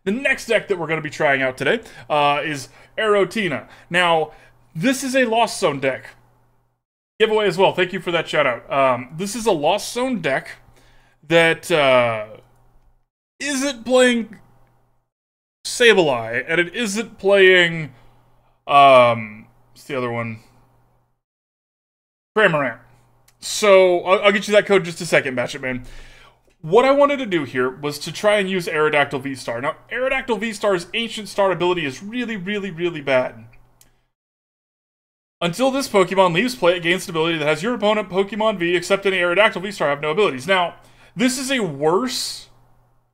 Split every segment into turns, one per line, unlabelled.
The next deck that we're going to be trying out today is Giratina. Now, this is a Lost Zone deck. Giveaway as well. Thank you for that shout out. This is a Lost Zone deck that isn't playing Sableye, and it isn't playing what's the other one? Cramorant. So I'll get you that code in just a second, Batchet Man. What I wanted to do here was to try and use Aerodactyl VSTAR. Now, Aerodactyl VSTAR's Ancient Star ability is really, really, really bad. Until this Pokemon leaves play, it gains an ability that has your opponent, Pokemon V, except any Aerodactyl VSTAR have no abilities. Now, this is a worse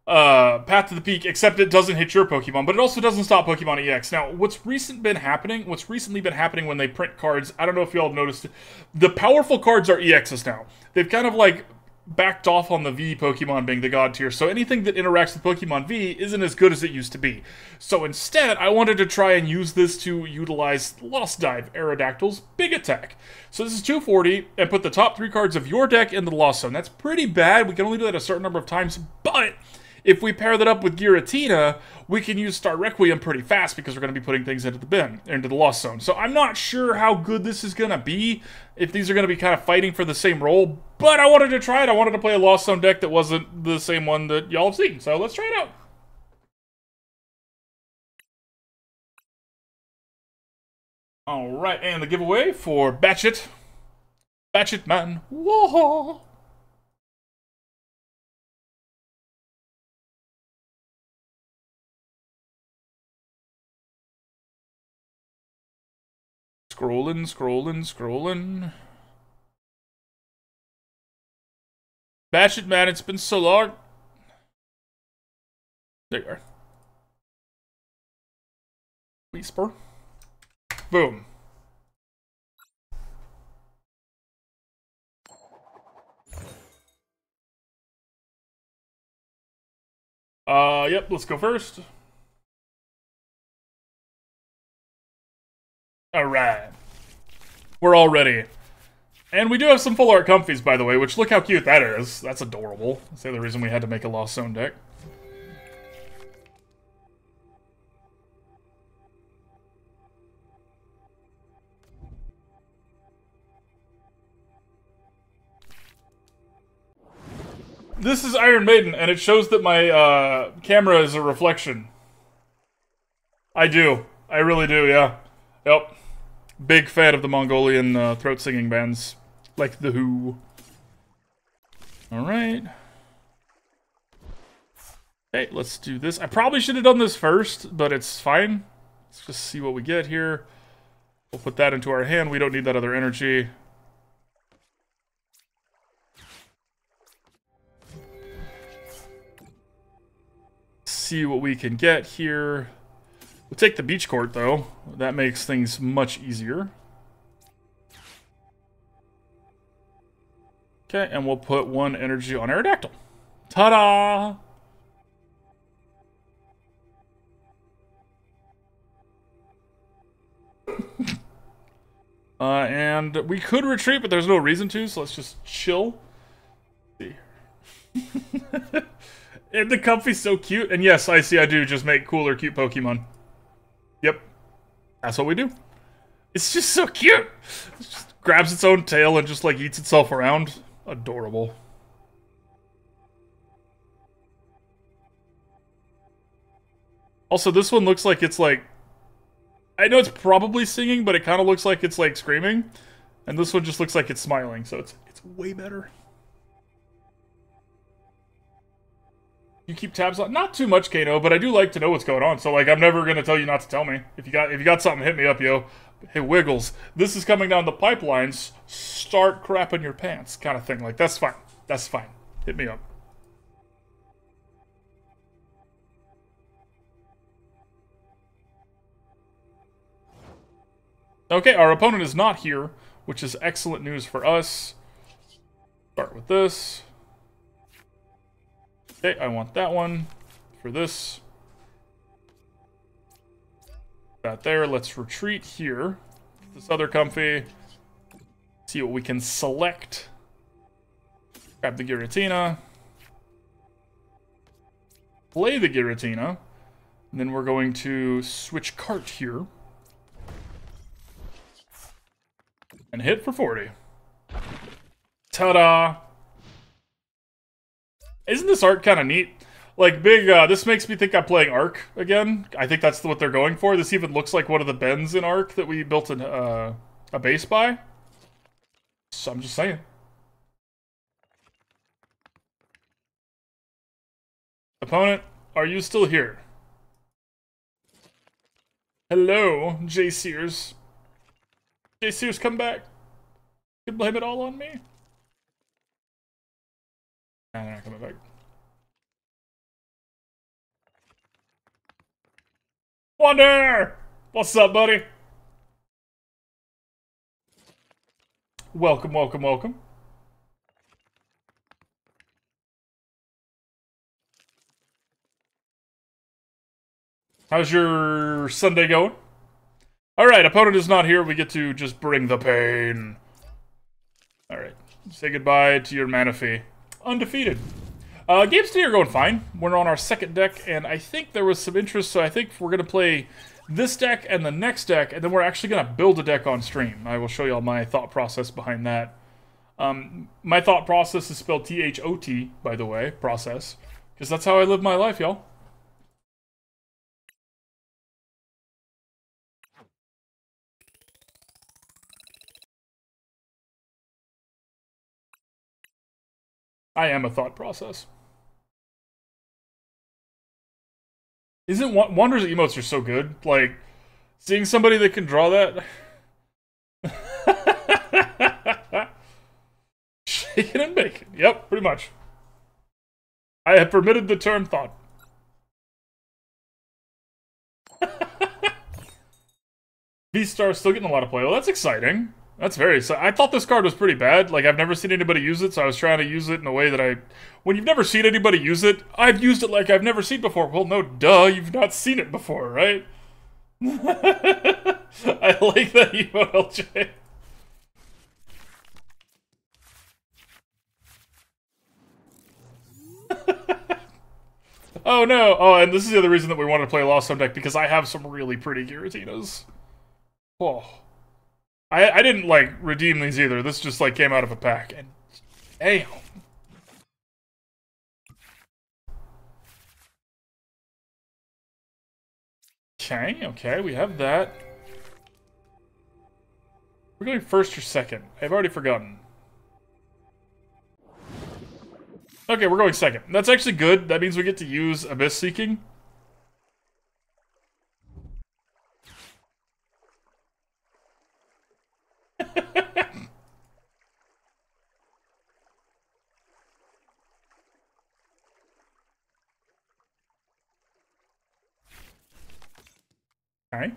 Path to the Peak, except it doesn't hit your Pokemon, but it also doesn't stop Pokemon EX. Now, what's recently been happening when they print cards, I don't know if y'all have noticed, the powerful cards are EXs now. They've kind of like backed off on the V Pokemon being the god tier, so anything that interacts with Pokemon V isn't as good as it used to be. So instead, I wanted to try and use this to utilize Lost Dive, Aerodactyl's big attack. So this is 240, and put the top 3 cards of your deck into the Lost Zone. That's pretty bad, we can only do that a certain number of times, but if we pair that up with Giratina, we can use Star Requiem pretty fast because we're going to be putting things into the bin, into the Lost Zone. So I'm not sure how good this is going to be, if these are going to be kind of fighting for the same role, but I wanted to try it. I wanted to play a Lost Zone deck that wasn't the same one that y'all have seen, so let's try it out. Alright, and the giveaway for Batchet Man. Whoa! Scrolling. Batchet Man, it's been so long. There you are. Whisper. Boom. Yep, let's go first. Alright. We're all ready. And we do have some full art Comfeys, by the way, which look how cute that is. That's adorable. That's the other reason we had to make a Lost Zone deck. This is Iron Maiden, and it shows that my camera is a reflection. I do. I really do, yeah. Yep. Big fan of the Mongolian throat singing bands, like The Who. Alright. Okay, let's do this. I probably should have done this first, but it's fine. Let's just see what we get here. We'll put that into our hand. We don't need that other energy. See what we can get here. We'll take the Beach Court, though. That makes things much easier. Okay, and we'll put 1 energy on Aerodactyl. Ta-da! And we could retreat, but there's no reason to, so let's just chill. See. And the Comfey's so cute. And yes, I do just make cooler, cute Pokemon. Yep. That's what we do. It's just so cute. It just grabs its own tail and just, like, eats itself around. Adorable. Also, this one looks like it's, like... I know it's probably singing, but it kind of looks like it's, like, screaming. And this one just looks like it's smiling, so it's way better. You keep tabs on? Not too much, Kano, but I do like to know what's going on. So, like, I'm never gonna tell you not to tell me. If you got something, hit me up, yo. Hey, Wiggles, this is coming down the pipelines. Start crapping your pants, kind of thing. Like, that's fine. That's fine. Hit me up. Okay, our opponent is not here, which is excellent news for us. Start with this. Okay, I want that one for this. That there. Let's retreat here. This other Comfey. See what we can select. Grab the Giratina. Play the Giratina. And then we're going to switch cart here. And hit for 40. Ta-da! Isn't this art kind of neat? Like, this makes me think I'm playing Ark again. I think that's what they're going for. This even looks like one of the bends in Ark that we built a base by. So I'm just saying. Opponent, are you still here? Hello, J. Sears. J. Sears, come back. You can blame it all on me. Nah, they're not coming back. Wonder! What's up, buddy? Welcome, welcome, welcome. How's your Sunday going? Alright, opponent is not here. We get to just bring the pain. Alright. Say goodbye to your Manaphy. Undefeated. Games today are going fine. We're on our second deck, and I think there was some interest, so I think we're going to play this deck and the next deck, and then we're actually going to build a deck on stream. I will show you all my thought process behind that. My thought process is spelled T-H-O-T, by the way, process, because that's how I live my life, y'all. I am a thought process. Isn't Wander's emotes are so good? Like, seeing somebody that can draw that. Shaking and bacon. Yep, pretty much. I have permitted the term thought. V-Star still getting a lot of play. Well, that's exciting. That's very exciting. I thought this card was pretty bad. Like, I've never seen anybody use it, so I was trying to use it in a way that I... When you've never seen anybody use it, I've used it like I've never seen before. Well, no, duh, you've not seen it before, right? I like that emote, LJ. Oh, no. Oh, and this is the other reason that we wanted to play Lost Zone deck, because I have some really pretty Giratinas. Oh. I didn't, like, redeem these either. This just, like, came out of a pack. And, damn. Okay, we have that. We're going first or second? I've already forgotten. Okay, we're going second. That's actually good. That means we get to use Abyss Seeking. Okay.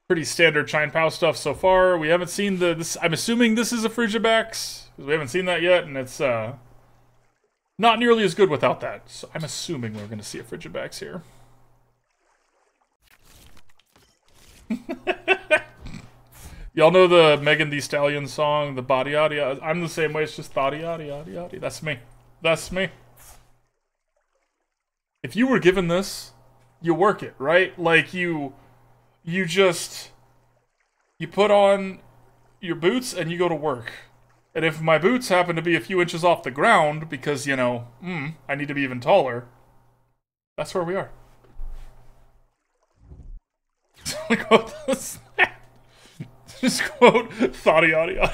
Pretty standard Shine Pow stuff so far. We haven't seen this. I'm assuming this is a Frigibax, because we haven't seen that yet, and it's not nearly as good without that. So I'm assuming we're going to see a Frigibax here. Y'all know the Megan Thee Stallion song, the Body Yaddy? I'm the same way, it's just Thotty Yaddy Yaddy Yaddy. That's me. That's me. If you were given this, you work it, right? Like, you put on your boots and you go to work. And if my boots happen to be a few inches off the ground, because, you know, I need to be even taller, that's where we are. Just quote Thotty Yaddy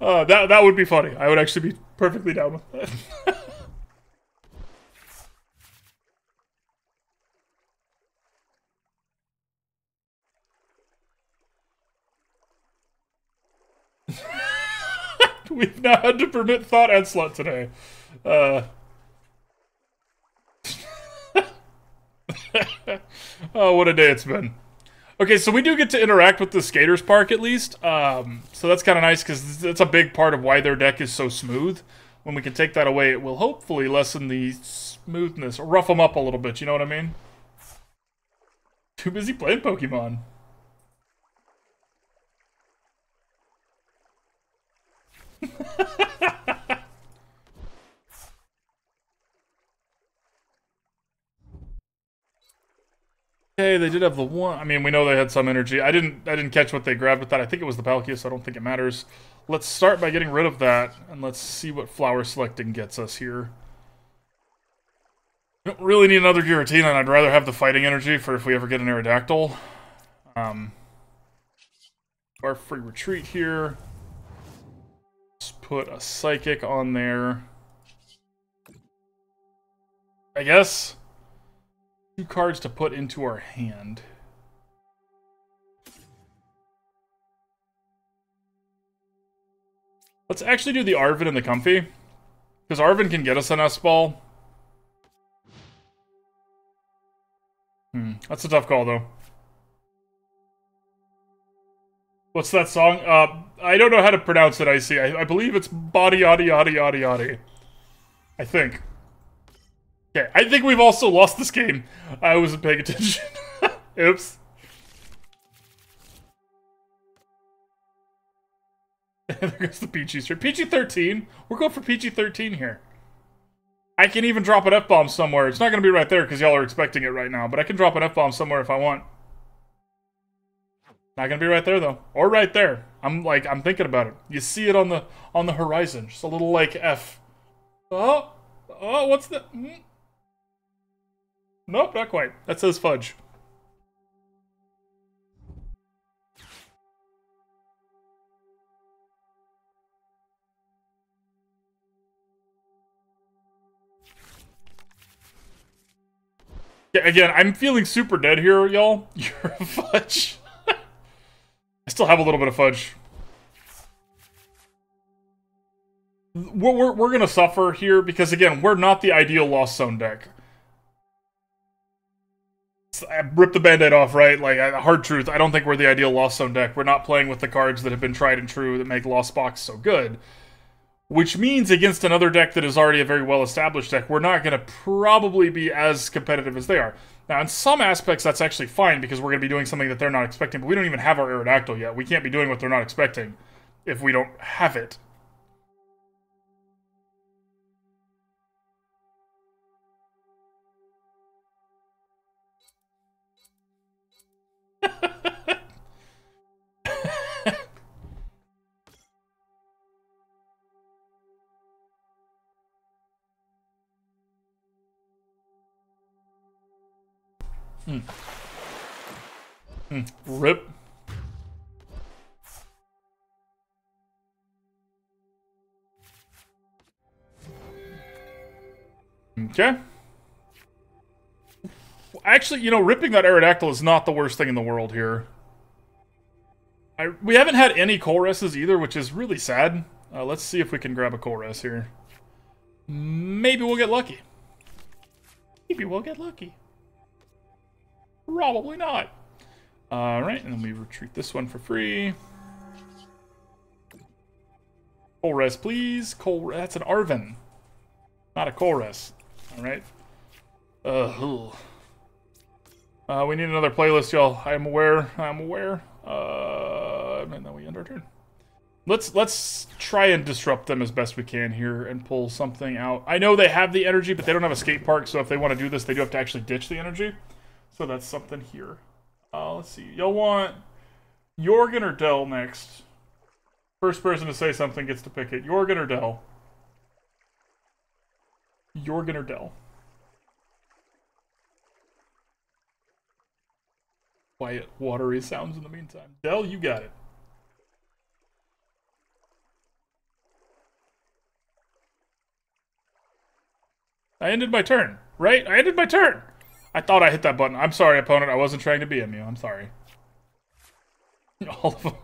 Yaddy. That would be funny. I would actually be perfectly down with that. We've now had to permit Thought and Slut today. Oh, what a day it's been. Okay, so we do get to interact with the Skaters Park at least. So that's kind of nice, because that's a big part of why their deck is so smooth. When we can take that away, it will hopefully lessen the smoothness, or rough them up a little bit, you know what I mean? Too busy playing Pokemon. Okay, they did have the one. I mean, we know they had some energy. I didn't catch what they grabbed with that. I think it was the Palkia, so I don't think it matters. Let's start by getting rid of that, and let's see what flower selecting gets us here. We don't really need another Giratina, and I'd rather have the fighting energy for if we ever get an Aerodactyl. Our free retreat here. Let's put a Psychic on there. I guess 2 cards to put into our hand. Let's actually do the Arven and the Comfey, because Arven can get us a Nest Ball. That's a tough call, though. What's that song? I don't know how to pronounce it, Icy. I believe it's Body Yaddy Yaddy Yaddy Yaddy. I think. Okay, I think we've also lost this game. I wasn't paying attention. Oops. There goes the Peachy strip. PG-13? We're going for PG-13 here. I can even drop an F-bomb somewhere. It's not going to be right there because y'all are expecting it right now, but I can drop an F-bomb somewhere if I want. Not going to be right there, though. Or right there. I'm thinking about it. You see it on the horizon. Just a little, like, F. Oh, what's that? Nope, not quite. That says fudge. Yeah, again, I'm feeling super dead here, y'all. You're a fudge. I still have a little bit of fudge. We're gonna suffer here because, again, we're not the ideal Lost Zone deck. I ripped the band-aid off, right? Like, hard truth, I don't think we're the ideal Lost Zone deck. We're not playing with the cards that have been tried and true that make Lost Box so good. Which means against another deck that is already a very well-established deck, we're not going to probably be as competitive as they are. Now, in some aspects, that's actually fine, because we're going to be doing something that they're not expecting, but we don't even have our Aerodactyl yet. We can't be doing what they're not expecting if we don't have it. Rip. Okay. Actually, you know, ripping that Aerodactyl is not the worst thing in the world here. We haven't had any Colresses either, which is really sad. Let's see if we can grab a Colress here. Maybe we'll get lucky. Maybe we'll get lucky. Probably not. Alright, and then we retreat this one for free. Colress, please. That's an Arven. Not a Colress. Alright. We need another playlist, y'all. I'm aware. And then we end our turn. Let's try and disrupt them as best we can here and pull something out. I know they have the energy, but they don't have a skate park, so if they want to do this, they do have to actually ditch the energy. So that's something here. Let's see. Y'all want Jorgen or Dell next? First person to say something gets to pick it. Jorgen or Dell? Jorgen or Dell? Quiet, watery sounds in the meantime. Dell, you got it. I ended my turn, right? I ended my turn! I thought I hit that button. I'm sorry, opponent. I wasn't trying to BM you. I'm sorry. All of them.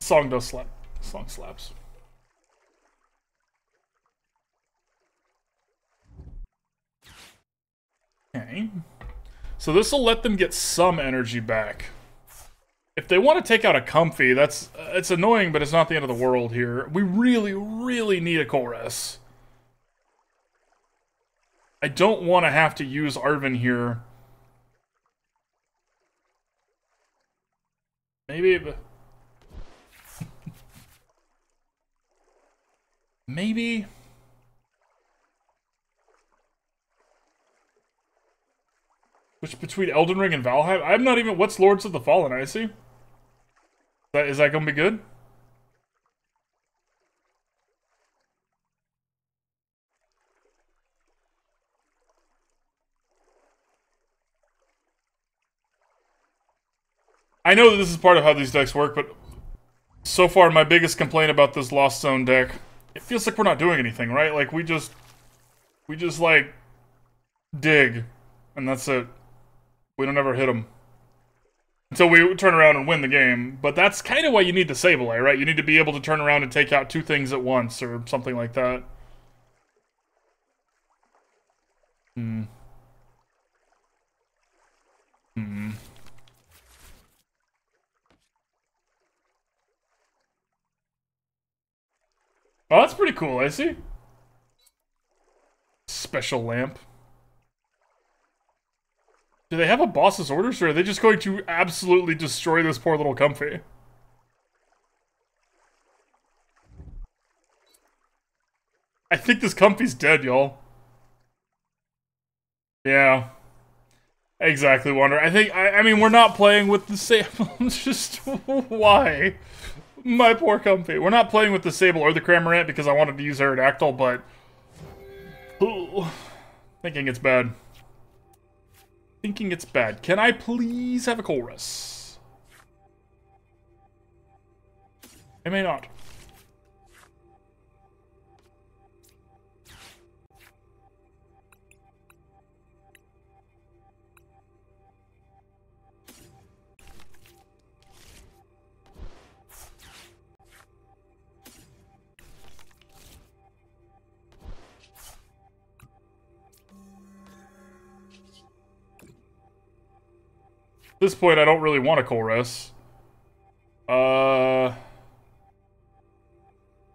Song does slap. Song slaps. Okay. So this will let them get some energy back. If they want to take out a Comfey, it's annoying, but it's not the end of the world here. We really, really need a Colress. I don't want to have to use Arven here. Maybe... Maybe... Which between Elden Ring and Valheim? I'm not even... What's Lords of the Fallen, I see? Is that gonna be good? I know that this is part of how these decks work, but so far my biggest complaint about this Lost Zone deck, it feels like we're not doing anything, right? Like we just like dig, and that's it. We don't ever hit them until we turn around and win the game. But that's kind of why you need the Sableye, right? You need to be able to turn around and take out 2 things at once or something like that. Hmm. Oh, that's pretty cool, I see. Special lamp. Do they have a boss's orders, or are they just going to absolutely destroy this poor little Comfey? I think this Comfey's dead, y'all. Yeah. Exactly, Wonder. I mean, we're not playing with the Sable. Just, why? My poor Comfey. We're not playing with the Sable or the Cramorant because I wanted to use Aerodactyl, but... Ooh, thinking it's bad. Thinking it's bad. Can I please have a Colress? I may not. At this point, I don't really want a Colress.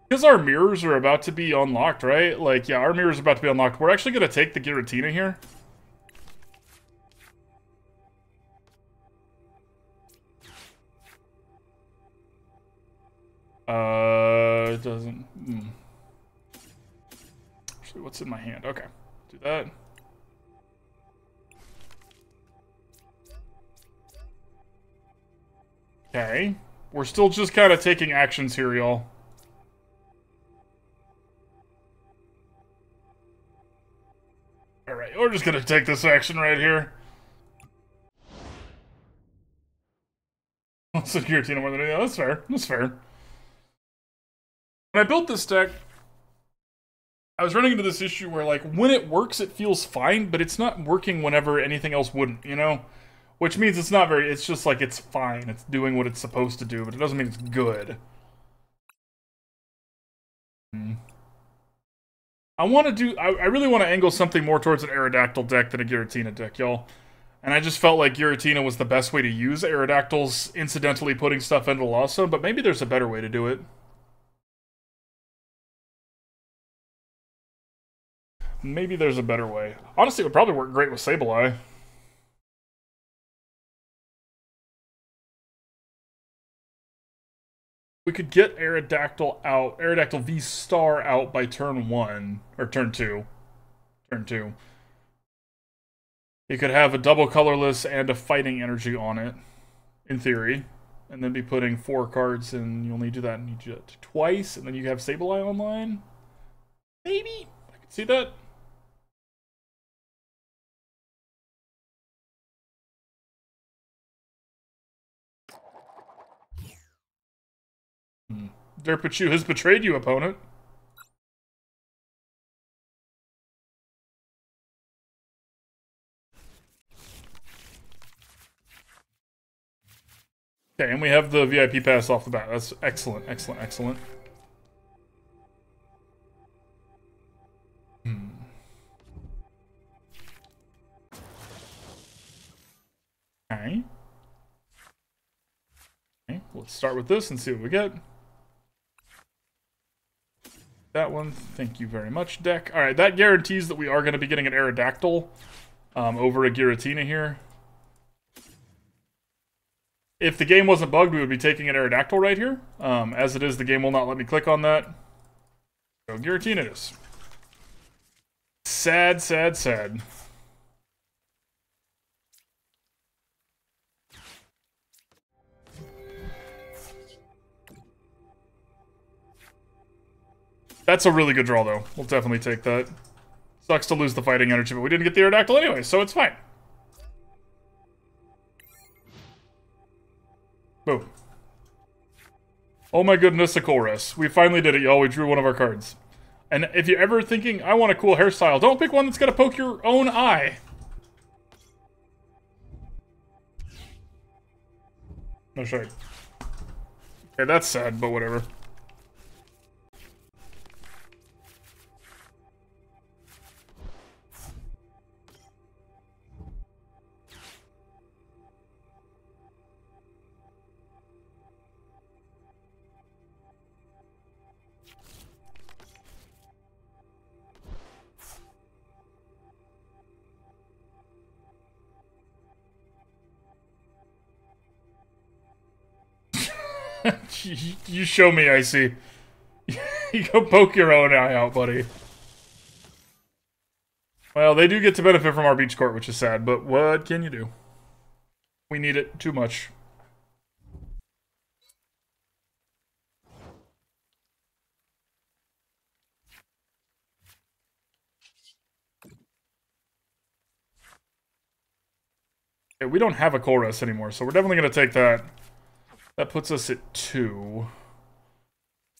Because our mirrors are about to be unlocked, right? Like, yeah, our mirrors are about to be unlocked. We're actually going to take the Giratina here. It doesn't... Actually, what's in my hand? Okay, do that. Okay. We're still just kind of taking actions here, y'all. Alright, we're just gonna take this action right here. So Giratina more than anything. That's fair. That's fair. When I built this deck, I was running into this issue where, like, when it works, it feels fine, but it's not working whenever anything else wouldn't, you know? Which means it's not very... It's just like, it's fine. It's doing what it's supposed to do, but it doesn't mean it's good. I want to do... I really want to angle something more towards an Aerodactyl deck than a Giratina deck, y'all. And I just felt like Giratina was the best way to use Aerodactyls, incidentally putting stuff into Lost Zone, but maybe there's a better way to do it. Maybe there's a better way. Honestly, it would probably work great with Sableye. We could get Aerodactyl out, Aerodactyl V-Star out by turn 1, or turn 2. Turn 2. You could have a double colorless and a fighting energy on it, in theory. And then be putting 4 cards, and you only do that, and you do it twice, and then you have Sableye online? Maybe? I could see that. Derpichu has betrayed you, opponent. Okay, and we have the VIP pass off the bat. That's excellent, excellent, excellent. Okay. Okay, let's start with this and see what we get. That one. Thank you very much, deck. All right, that guarantees that we are going to be getting an Aerodactyl over a Giratina here. If the game wasn't bugged, we would be taking an Aerodactyl right here. As it is, the game will not let me click on that. So Giratina it is. Sad, sad, sad. That's a really good draw, though. We'll definitely take that. Sucks to lose the fighting energy, but we didn't get the Aerodactyl anyway, so it's fine. Boom. Oh my goodness, a Colress. We finally did it, y'all. We drew one of our cards. And if you're ever thinking, I want a cool hairstyle, don't pick one that's gonna poke your own eye. No shade. Okay, that's sad, but whatever. You show me, I see. You go poke your own eye out, buddy. Well, they do get to benefit from our Beach Court, which is sad, but what can you do? We need it too much. Okay, we don't have a Colress anymore, so we're definitely going to take that. That puts us at 2.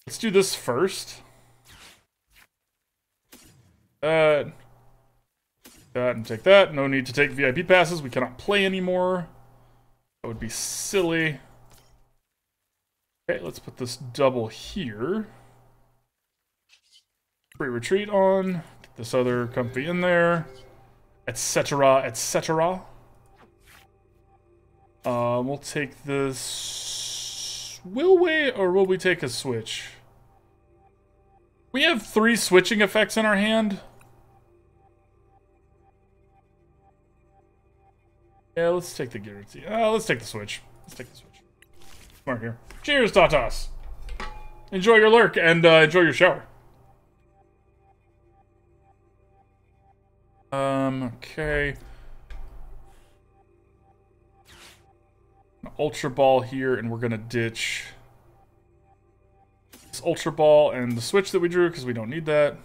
Let's do this first. That and take that. No need to take VIP passes. We cannot play anymore. That would be silly. Okay, let's put this double here. Free retreat on. Get this other Comfey in there. Etc. Etc. We'll take this. Will we, or will we take a switch? We have 3 switching effects in our hand. Yeah, let's take the Giratina. Let's take the switch. Let's take the switch. Smart here. Cheers, Tatas. Enjoy your lurk and enjoy your shower. Okay. Ultra Ball here, and we're gonna ditch this Ultra Ball and the switch that we drew because we don't need that.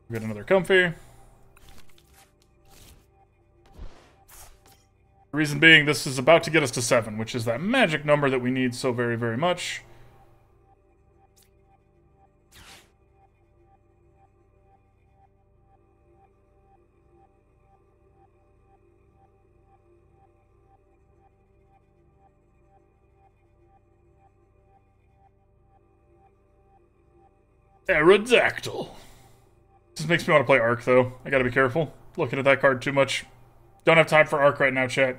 We got another Comfey. The reason being, this is about to get us to 7, which is that magic number that we need so very, very much. Aerodactyl. This makes me want to play Arc, though. I gotta be careful. Looking at that card too much. Don't have time for Arc right now, chat.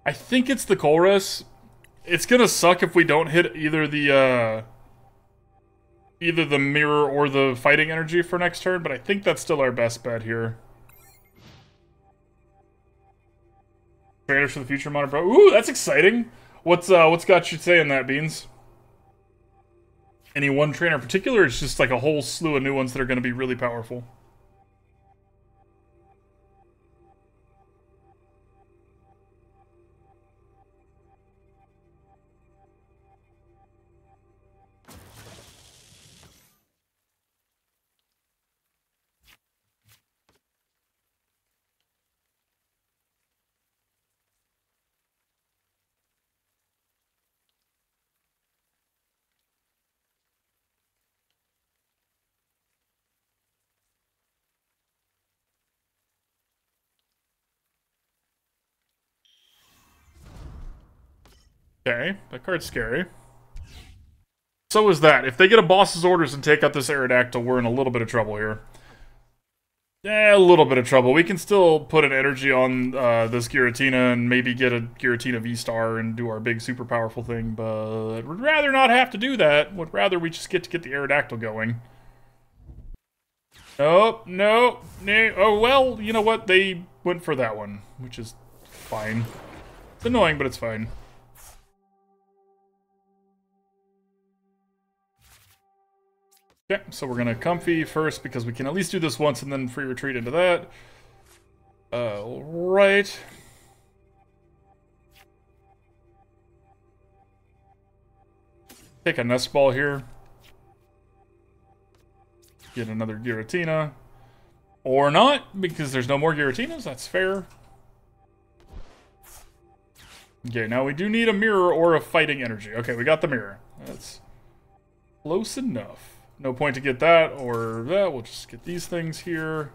I think it's the Colress. It's gonna suck if we don't hit either the mirror or the fighting energy for next turn, but I think that's still our best bet here. Trainers for the future, Modern Pro. Ooh, that's exciting. What's got you saying that, Beans? Any one trainer in particular, or it's just like a whole slew of new ones that are gonna be really powerful? Okay, that card's scary. So is that. If they get a boss's orders and take out this Aerodactyl, we're in a little bit of trouble here. Yeah, a little bit of trouble. We can still put an energy on this Giratina and maybe get a Giratina V-Star and do our big super powerful thing, but we'd rather not have to do that. Would rather we just get the Aerodactyl going. Nope, no. Oh, well, you know what? They went for that one, which is fine. It's annoying, but it's fine. Okay, so we're gonna Comfey first because we can at least do this once and then free retreat into that. Right. Take a Nest Ball here. Get another Giratina. Or not, because there's no more Giratinas, that's fair. Okay, now we do need a mirror or a fighting energy. Okay, we got the mirror. That's close enough. No point to get that or that. We'll just get these things here.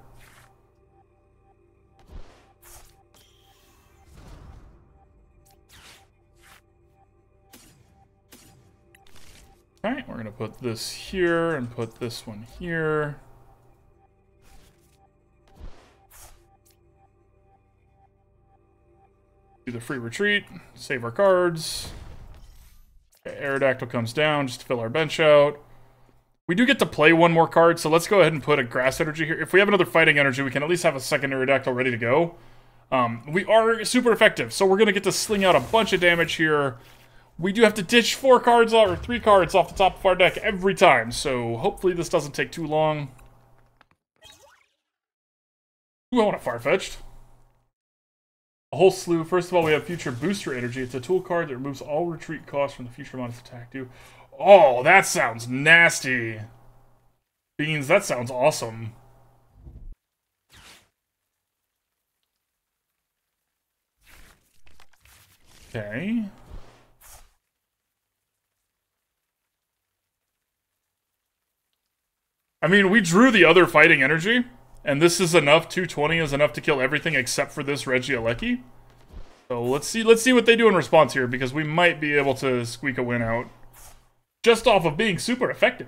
Alright, we're going to put this here and put this one here. Do the free retreat. Save our cards. Okay, Aerodactyl comes down just to fill our bench out. We do get to play one more card, so let's go ahead and put a grass energy here. If we have another fighting energy, we can at least have a second Aerodactyl ready to go. We are super effective, so we're going to get to sling out a bunch of damage here. We do have to ditch 4 cards or 3 cards off the top of our deck every time, so hopefully this doesn't take too long. Ooh, I want a Farfetch'd. A whole slew. First of all, we have Future Booster Energy. It's a tool card that removes all retreat costs from the future monster's attack due. Oh, that sounds nasty. Beans, that sounds awesome. Okay. I mean, we drew the other fighting energy, and this is enough. 220 is enough to kill everything except for this Regieleki. So let's see what they do in response here, because we might be able to squeak a win out. Just off of being super effective.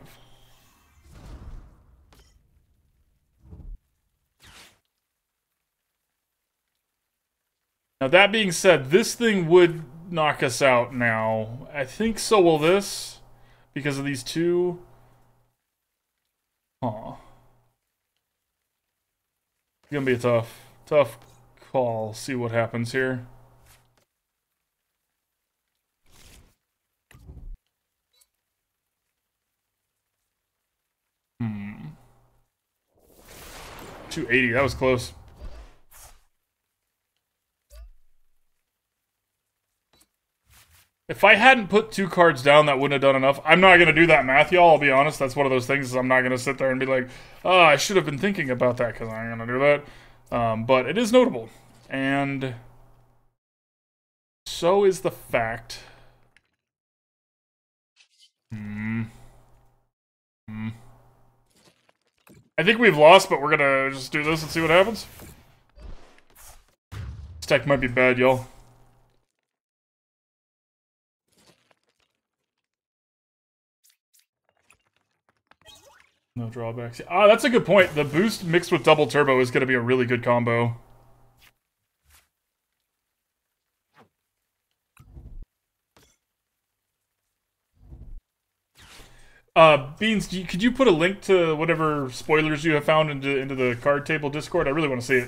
Now that being said, this thing would knock us out now. I think so will this, because of these two. Huh. It's gonna be a tough call. See what happens here. Hmm. 280, that was close. If I hadn't put 2 cards down, that wouldn't have done enough. I'm not going to do that math, y'all. I'll be honest. That's one of those things. I'm not going to sit there and be like, oh, I should have been thinking about that, because I'm going to do that. But it is notable. And so is the fact. I think we've lost, but we're going to just do this and see what happens. This deck might be bad, y'all. No drawbacks. Ah, that's a good point. The boost mixed with double turbo is going to be a really good combo. Beans, could you put a link to whatever spoilers you have found into the card table Discord? I really want to see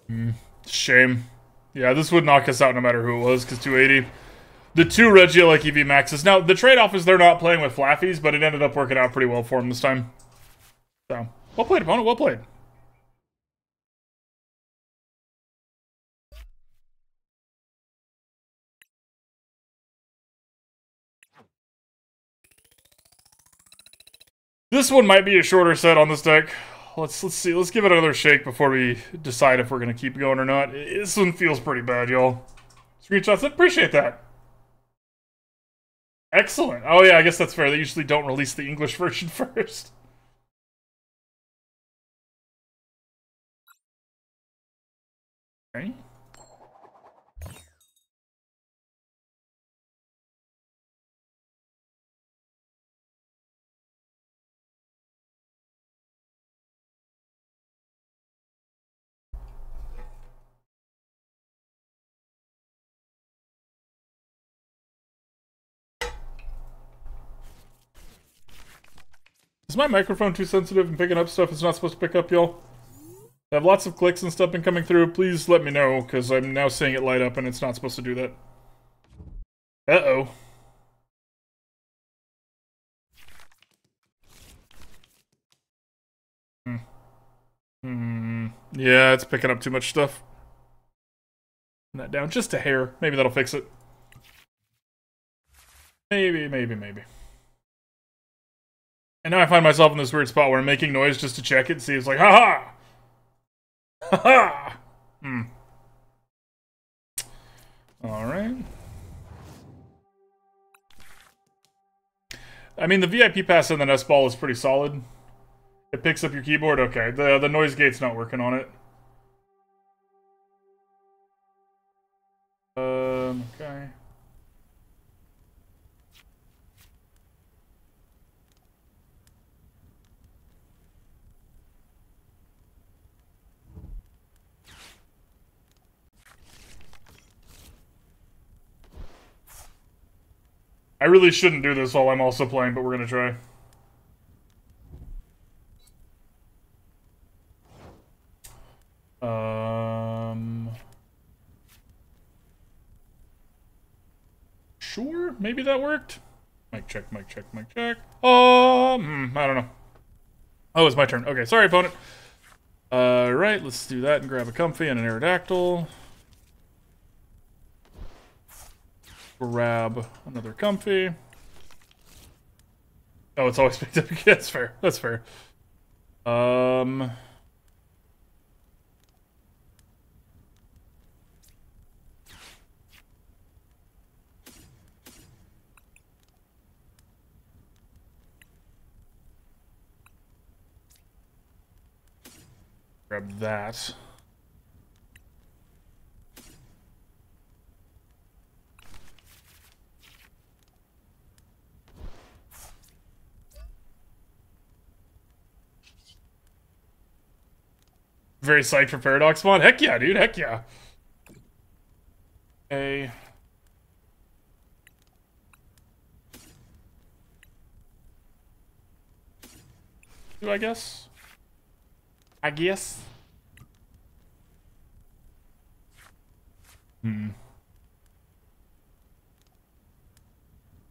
it. Shame. Yeah, this would knock us out no matter who it was, because 280. The 2 Regieleki EV Maxes. Now, the trade-off is they're not playing with Flaffies, but it ended up working out pretty well for them this time. So, well played, opponent, well played. This one might be a shorter set on this deck. Let's see. Let's give it another shake before we decide if we're going to keep going or not. This one feels pretty bad, y'all. Screenshots, appreciate that. Excellent. Oh yeah, I guess that's fair. They usually don't release the English version first. Okay. Is my microphone too sensitive and picking up stuff it's not supposed to pick up, y'all? I have lots of clicks and stuff been coming through. Please let me know, because I'm now seeing it light up and it's not supposed to do that. Uh-oh. Yeah, it's picking up too much stuff. Turn that down just a hair. Maybe that'll fix it. Maybe. And now I find myself in this weird spot where I'm making noise just to check it and see. It's like, haha! Haha! Alright. I mean, the VIP Pass and the Nest Ball is pretty solid. It picks up your keyboard. Okay, the noise gate's not working on it. Okay. I really shouldn't do this while I'm also playing, but we're gonna try. Sure, maybe that worked. Mic check. I don't know. Oh, it's my turn. Okay, sorry, opponent. Right, let's do that and grab a Comfey and an Aerodactyl. Grab another Comfey. Oh, it's always picked up. That's fair. That's fair. Grab that. Very psyched for Paradox Spawn. Heck yeah, dude. Heck yeah. Okay. I guess.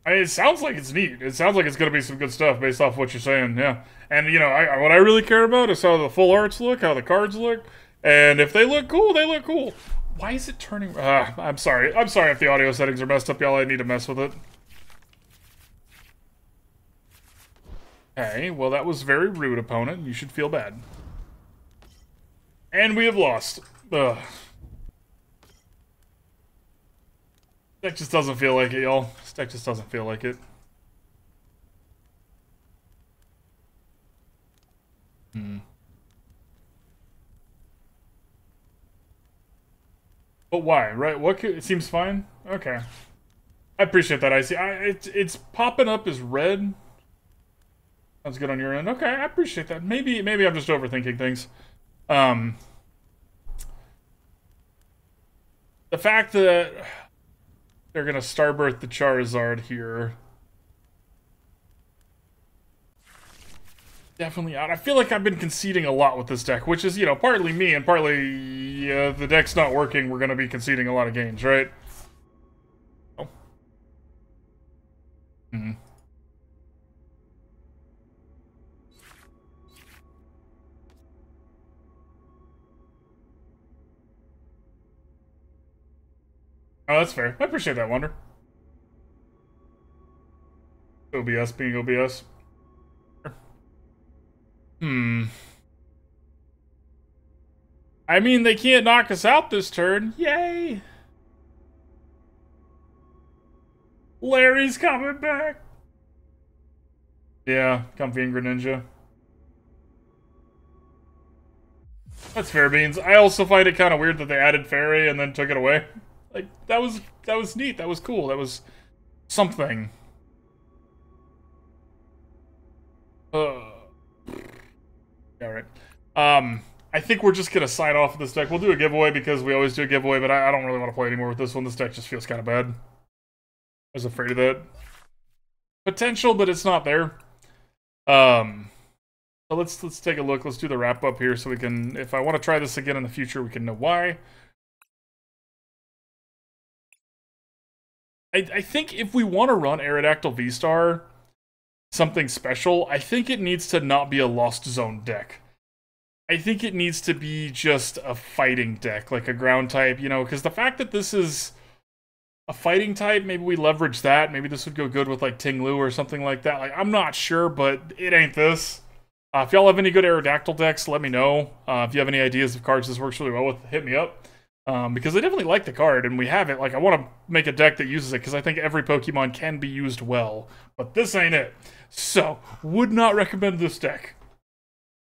It sounds like it's neat. It sounds like it's gonna be some good stuff based off what you're saying, yeah. And, you know, what I really care about is how the full arts look, how the cards look, and if they look cool, they look cool. Why is it turning... I'm sorry. I'm sorry if the audio settings are messed up, y'all. I need to mess with it. Okay, well, that was very rude, opponent. You should feel bad. And we have lost. Ugh. Deck just doesn't feel like it, y'all. This deck just doesn't feel like it. But why, right? It seems fine? Okay. I appreciate that, Icy. It's popping up as red. Sounds good on your end. Okay, I appreciate that. Maybe I'm just overthinking things. The fact that they're gonna Starbirth the Charizard here. Definitely out. I feel like I've been conceding a lot with this deck, which is, you know, partly me and partly the deck's not working. We're gonna be conceding a lot of games, right? Oh. Oh, that's fair. I appreciate that, Wonder. OBS being OBS. I mean, they can't knock us out this turn. Yay! Larry's coming back! Yeah, Comfey and Greninja. That's fair, Beans. I also find it kind of weird that they added Fairy and then took it away. Like, that was neat. That was cool. That was something. Yeah, right. I think we're just going to sign off with this deck. We'll do a giveaway because we always do a giveaway, but I don't really want to play anymore with this one. This deck just feels kind of bad. I was afraid of that. Potential, but it's not there. So let's take a look. Let's do the wrap up here so we can, if I want to try this again in the future, we can know why. I think if we want to run Aerodactyl V-Star, something special, I think it needs to not be a Lost Zone deck. I think it needs to be just a fighting deck, like a ground type, you know, because the fact that this is a fighting type, maybe we leverage that. Maybe this would go good with, like, Ting-Lu or something like that. Like, I'm not sure, but it ain't this. If y'all have any good Aerodactyl decks, let me know. If you have any ideas of cards this works really well with, hit me up. Because I definitely like the card, and we have it. Like, I want to make a deck that uses it, because I think every Pokemon can be used well. But this ain't it. So, would not recommend this deck.